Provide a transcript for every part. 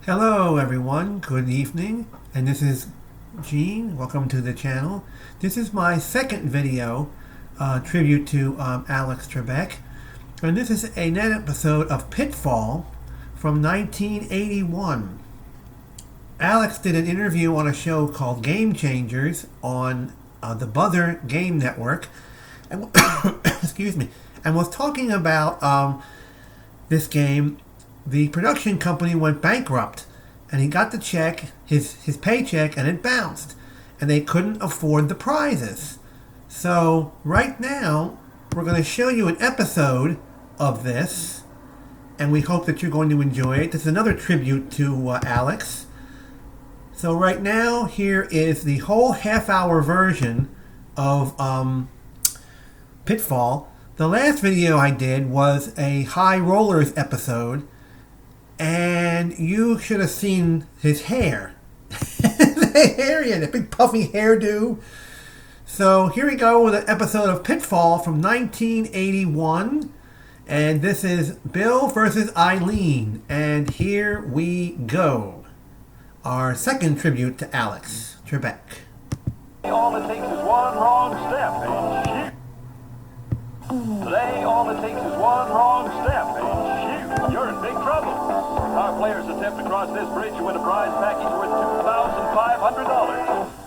Hello everyone, good evening, and this is Gene. Welcome to the channel. This is my second video tribute to Alex Trebek, and this is an episode of Pitfall from 1981. Alex did an interview on a show called Game Changers on the Buzzer Game Network, and excuse me, and was talking about this game. The production company went bankrupt, and he got the check, his paycheck, and it bounced, and they couldn't afford the prizes. So right now, we're going to show you an episode of this, and we hope that you're going to enjoy it. This is another tribute to Alex. So right now, here is the whole half-hour version of Pitfall. The last video I did was a High Rollers episode, and you should have seen his hair. The hair, he had a big puffy hairdo. So here we go with an episode of Pitfall from 1981. And this is Bill versus Eileen. And here we go. Our second tribute to Alex Trebek. All it takes is one wrong step and shoot. Today, all it takes is one wrong step and shoot. You're in big trouble. Our players attempt to cross this bridge to win a prize package worth $2,500.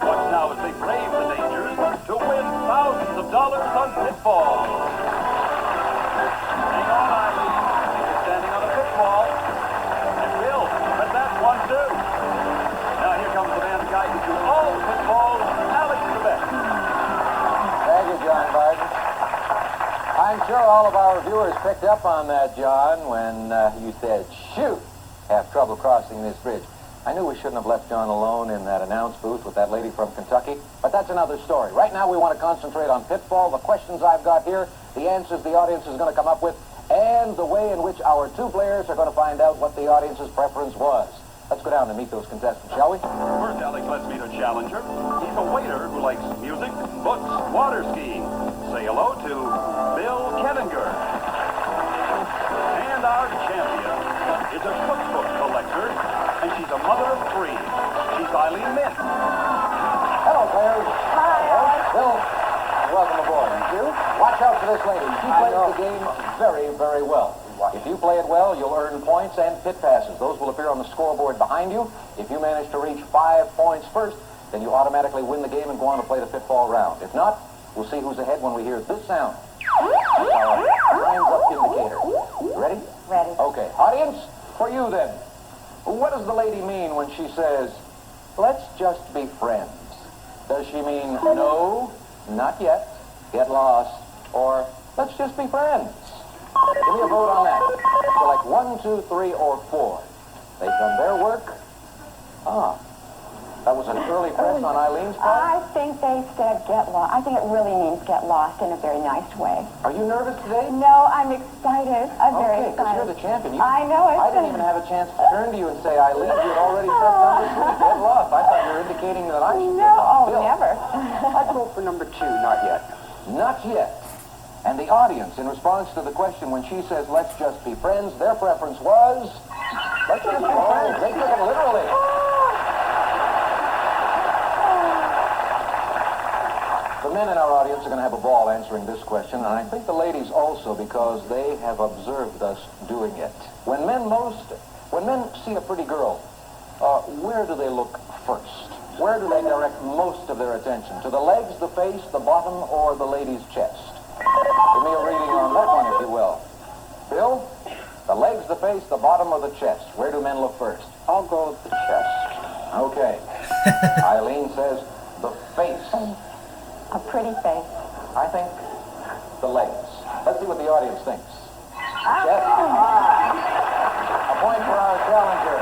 Watch now as they brave the dangers to win thousands of dollars on Pitfall. Hang on, Eileen. You're standing on a pitfall. And Bill, but that's one too. Now here comes the man who guides you through all the pitfalls, Alex Trebek. Thank you, John Barton. I'm sure all of our viewers picked up on that, John, when you said, shoot, have trouble crossing this bridge. I knew we shouldn't have left John alone in that announce booth with that lady from Kentucky, but that's another story. Right now we want to concentrate on Pitfall, the questions I've got here, the answers the audience is going to come up with, and the way in which our two players are going to find out what the audience's preference was. Let's go down and meet those contestants, shall we? First, Alex, let's meet a challenger. He's a waiter who likes music, books, water skiing. Say hello to Bill Kenninger. And our champion is a cookbook collector, and she's a mother of three. She's Eileen Mint. Hello, players. Hi. Bill, welcome aboard. Thank you. Watch out for this lady. She plays the game very, very well. If you play it well, you'll earn points and pit passes. Those will appear on the scoreboard behind you. If you manage to reach 5 points first, then you automatically win the game and go on to play the pitfall round. If not, we'll see who's ahead when we hear this sound. That's our time's up indicator. You ready? Ready. Okay. Audience, for you then. What does the lady mean when she says, let's just be friends? Does she mean no, not yet, get lost, or let's just be friends? Give me a vote on that. Select 1, 2, 3, or 4. They've done their work. That was an early press on Eileen's part. I think they said get lost. I think it really means get lost in a very nice way. Are you nervous today? No, I'm excited. I'm very Okay, because excited. you're the champion. I know it. I didn't even have a chance to turn to you and say, Eileen, you had already pressed number 3. Get lost. I thought you were indicating that I should get No, lost. oh, Bill. never. I'd vote for number 2, not yet. Not yet. And the audience, in response to the question when she says, let's just be friends, their preference was, let's just be friends. They took it literally. The men in our audience are going to have a ball answering this question, and I think the ladies also, because they have observed us doing it. When men see a pretty girl, where do they look first? Where do they direct most of their attention? To the legs, the face, the bottom, or the lady's chest? Give me a reading on that one, if you will. Bill, the legs, the face, the bottom, or the chest? Where do men look first? I'll go with the chest. Okay. Eileen says the face. A pretty face. I think the legs. Let's see what the audience thinks. Ah. Chest. A point for our challenger,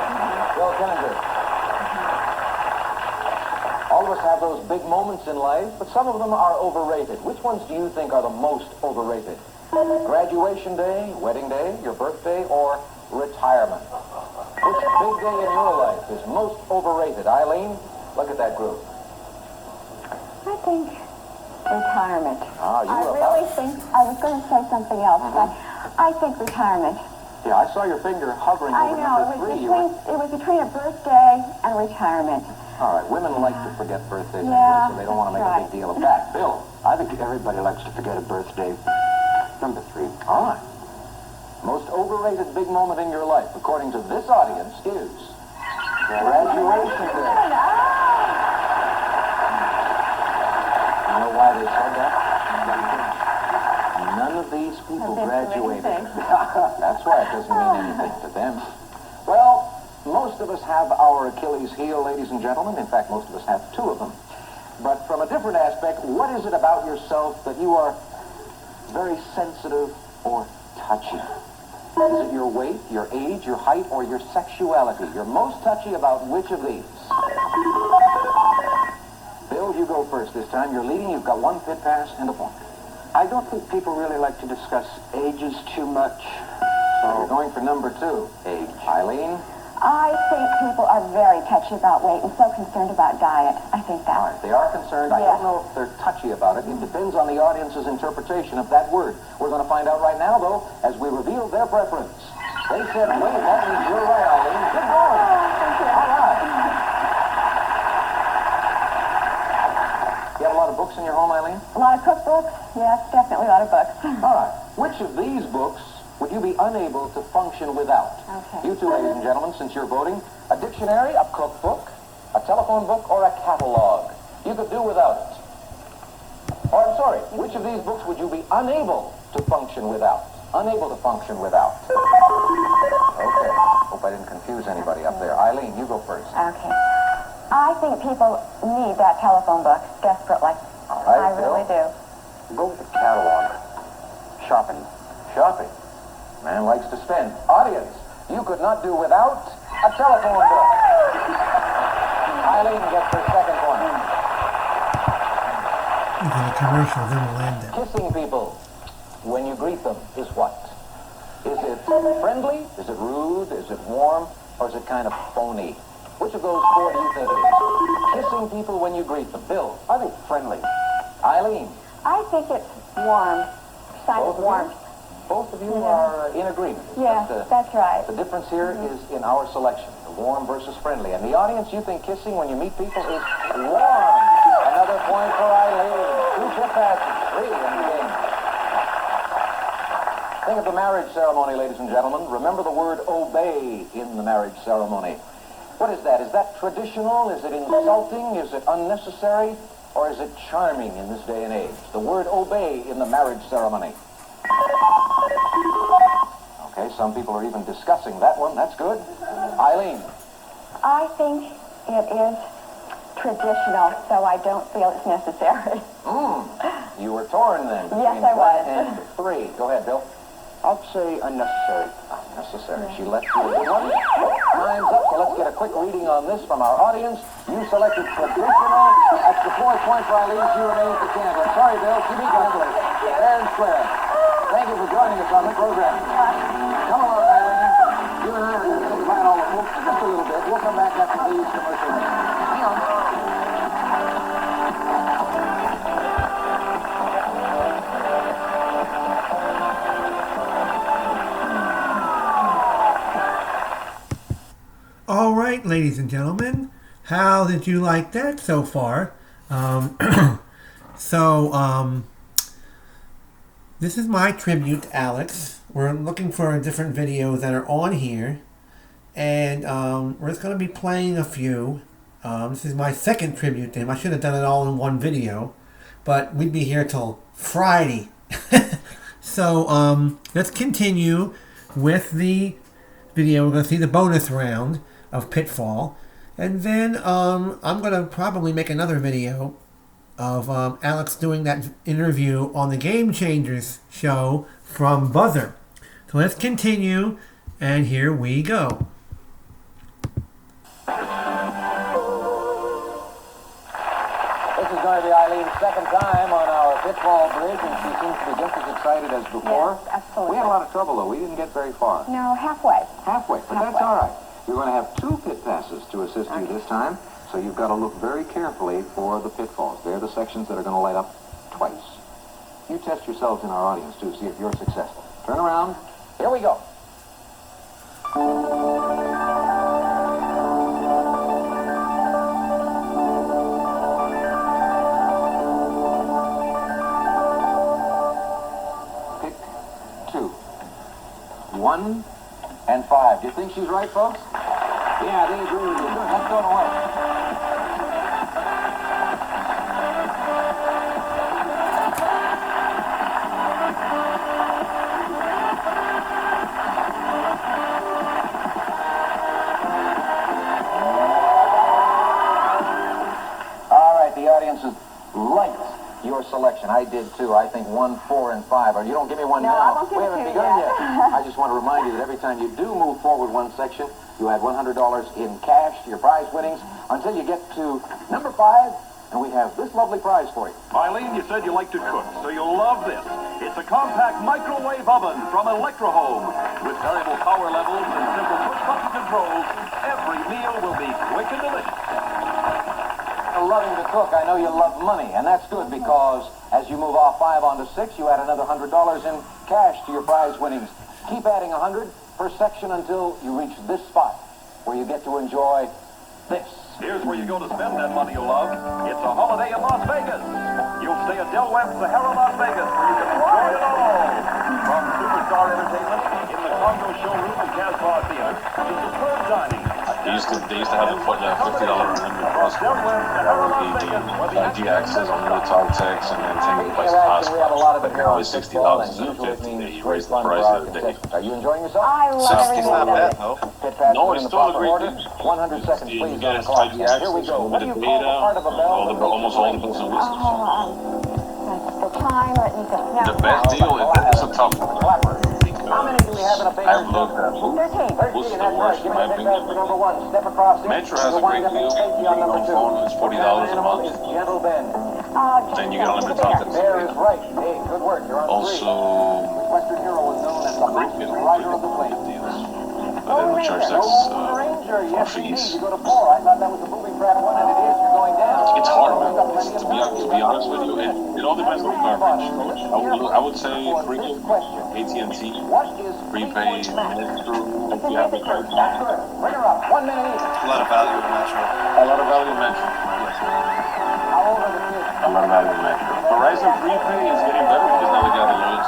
Bill Kenninger. All of us have those big moments in life, but some of them are overrated. Which ones do you think are the most overrated? Graduation day, wedding day, your birthday, or retirement? Which big day in your life is most overrated? Eileen, look at that group. I think retirement. Ah, you I were really think, I was going to say something else, but I think retirement. Yeah, I saw your finger hovering I over know. number 3. It was between a birthday and retirement. All right, women like to forget birthdays Yeah, anyway, so they don't want to make that's a big deal of that. Bill? I think everybody likes to forget a birthday. Number 3. All right. Most overrated big moment in your life, according to this audience, is graduation day. You know why they said that? None of these people graduated. That's why it doesn't mean anything to them. Well, most of us have our Achilles heel, ladies and gentlemen. In fact, most of us have 2 of them. But from a different aspect, what is it about yourself that you are very sensitive or touchy? Is it your weight, your age, your height, or your sexuality? You're most touchy about which of these? Bill, you go first this time. You're leading. You've got 1 pit pass and a point. I don't think people really like to discuss ages too much. So you're going for number 2. Age. Eileen? I think people are very touchy about weight and so concerned about diet. I think that. All right, they are concerned. I don't know if they're touchy about it. It depends on the audience's interpretation of that word. We're going to find out right now, though, as we reveal their preference. They said weight. That means you're right, Eileen. Good going. All right. You have a lot of books in your home, Eileen? A lot of cookbooks? Yes, definitely a lot of books. All right. Which of these books would you be unable to function without? Okay. You two, ladies and gentlemen, since you're voting, a dictionary, a cookbook, a telephone book, or a catalog. You could do without it. Or, I'm sorry, which of these books would you be unable to function without? Unable to function without. Okay. Hope I didn't confuse anybody up there. Eileen, you go first. Okay. I think people need that telephone book desperately. All right, I really do. Go with the catalog. Shopping. Shopping. Man likes to spend. Audience, you could not do without a telephone book. Eileen gets her second point. You get a commercial, then we'll end it. Kissing people when you greet them is what? Is it friendly? Is it rude? Is it warm? Or is it kind of phony? Which of those 4 do you think it is? Kissing people when you greet them. Bill? I think friendly. Eileen? I think it's warm. Sign of warmth. Both of you are in agreement. Yeah, that's right. The difference here is in our selection, the warm versus friendly. And the audience, you think kissing when you meet people is warm. Another point for Eileen. 2 pit passes, 3 in the game. Think of the marriage ceremony, ladies and gentlemen. Remember the word obey in the marriage ceremony. What is that? Is that traditional? Is it insulting? Is it unnecessary? Or is it charming in this day and age? The word obey in the marriage ceremony. Okay, some people are even discussing that one. That's good. Eileen? I think it is traditional, so I don't feel it's necessary. You were torn then. Yes, between I was. 1 and 3. Go ahead, Bill. I'll say unnecessary. Unnecessary. She left you with 1. Time's up, so let's get a quick reading on this from our audience. You selected traditional. That's the 4th point for Eileen. She remains the champion. Sorry, Bill. She beat you. Fair and square. Thank you for joining us on the program. Come along, Eileen. You and I are going to say goodbye to all the folks in just a little bit. We'll come back after these commercial breaks. Hang on. All right, ladies and gentlemen, how did you like that so far? This is my tribute to Alex. We're looking for different videos that are on here, and we're just going to be playing a few. This is my second tribute to him. I should have done it all in one video, but we'd be here till Friday. So let's continue with the video. We're going to see the bonus round of Pitfall, and then I'm going to probably make another video of Alex doing that interview on the Game Changers show from Buzzer. So let's continue, and here we go. This is going to be Eileen's second time on our Pitfall bridge, and she seems to be just as excited as before. Yes, absolutely. We had a lot of trouble, though. We didn't get very far. No, halfway. Halfway, but that's all right. You're going to have 2 pit passes to assist you this time, so you've got to look very carefully for the pitfalls. They're the sections that are going to light up twice. You test yourselves in our audience, too, see if you're successful. Turn around. Here we go. Pick 2. 1 and 5. Do you think she's right, folks? Yeah, they agree with you. Good. Let's go to work. All right, the audience is liked your selection. I did too. I think 1, 4, and 5. Or you don't give me one No, now. I won't give We it haven't to you begun yet. yet. I just want to remind you that every time you do move forward one section, you add $100 in cash to your prize winnings until you get to number 5, and we have this lovely prize for you. Eileen, you said you like to cook, so you'll love this. It's a compact microwave oven from Electro-Home. With variable power levels and simple push-button controls, every meal will be quick and delicious. Loving to cook, I know you love money, and that's good because as you move off 5 onto 6, you add another $100 in cash to your prize winnings. Keep adding 100 per section until you reach this spot where you get to enjoy this. Here's where you go to spend that money you love. It's a holiday in Las Vegas. You'll stay at Del Webb Sahara Las Vegas, where you can enjoy it all. From superstar entertainment in the Congo showroom and Casbah Theater to superb dining. They used to have a $50 unlimited plus card. That would be the 5G access, unlimited talk text, and then 10 gigabytes of hotspot. But now it's $60 instead of $50. They raised the price of the day. Are you enjoying yourself? I love every It's not minute of bad, it. no. Pit pass No, is in it's the still a proper great order. deal. 100 seconds, You please, get on the a clock. 5G Here we access, go. What do you unlimited call the data, part of a bell? almost all the bells and whistles. The timer needs to now. The best deal is a tough one. Clapper. How many do we have in a baker's I've looked at who 13. was 13, the that's right. worst, Give in me my a big pass for opinion. number 1. Step across it. Metro has a You'll great wind up deal. with safety on number 2. Phone is $40 a month. Is Gentle Ben. Then you get unlimited talk text. There is right. Hey, good work. You're on 3. Also, Western Hero is known as the Cricket, fastest rider of the plane. deals. But then we charge No tax Ranger, for yes indeed. fees. You go to 4. I thought that was a booby trap one, and it is. You're going down. It's hard, man. To be honest with you, it all depends on the coverage. I would say Cricket, AT&T, What is prepaid, Metro, if you have the card. That's good. Bring her up. 1 minute each. A lot of value in Metro. A lot of value in Metro. How old are the kids? A lot of value in Metro. Verizon Prepay is getting better because now they got the loyalty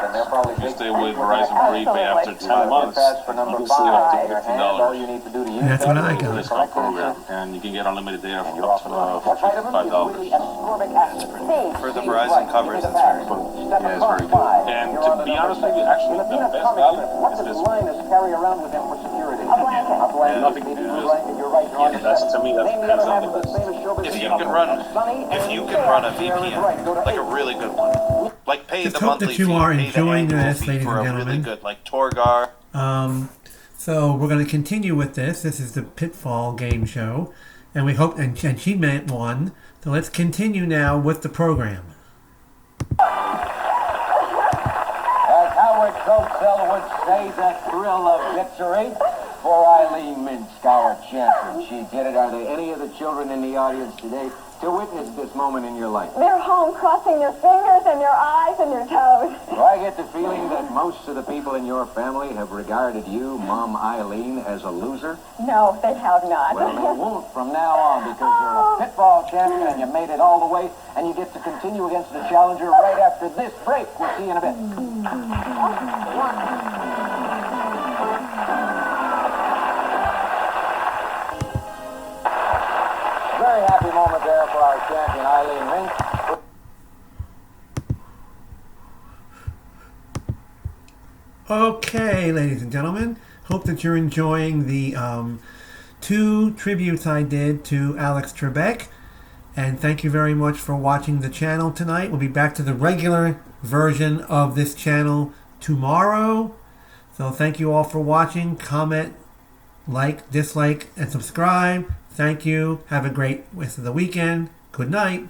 And they'll probably discounts. You take stay with Verizon Prepay after 10 months, for number you can save up to 5. And all you $50. need to do to use That's that what I is got. Discount program, and you can get unlimited data and for you're up off and running. to What vitamin is $55. really ascorbic acid? For the Verizon coverage, that's very good. Step Yeah, it's across very good. 5. And You're to on the be number honest with you, 6. actually, In a the peanut best comic value strip, what is does this Linus carry around with him for security? A blanket. A blanket. Nothing. Maybe a blanket. You're right. You're on the That's, 7. to me, that's Name the other half the of the best. famous showbiz If you couple. can run, Sunny if and you can Sarah. run a Sarah is right. Go VPN, to like a 8. really good one, like pay Just the hope monthly that you fee, are pay the enjoying annual this, fee ladies for and a really gentlemen. good, like Torgar. So we're going to continue with this. This is the Pitfall game show, and we hope, and she meant one. So let's continue now with the program. As Howard Cosell would say, the thrill of victory for Eileen Minsk, our champion. She did it. Are there any of the children in the audience today to witness this moment in your life? They're home crossing their fingers and their eyes and their toes. Do I get the feeling that most of the people in your family have regarded you, Mom Eileen, as a loser? No, they have not. Well, they won't from now on because you're a Pitfall champion and you made it all the way, and you get to continue against the challenger right after this break. We'll see you in a bit. Very happy moment there for our champion, Eileen Minsk. Okay, ladies and gentlemen, hope that you're enjoying the 2 tributes I did to Alex Trebek, and thank you very much for watching the channel tonight. We'll be back to the regular version of this channel tomorrow, so thank you all for watching. Comment, like, dislike, and subscribe. Thank you. Have a great rest of the weekend. Good night.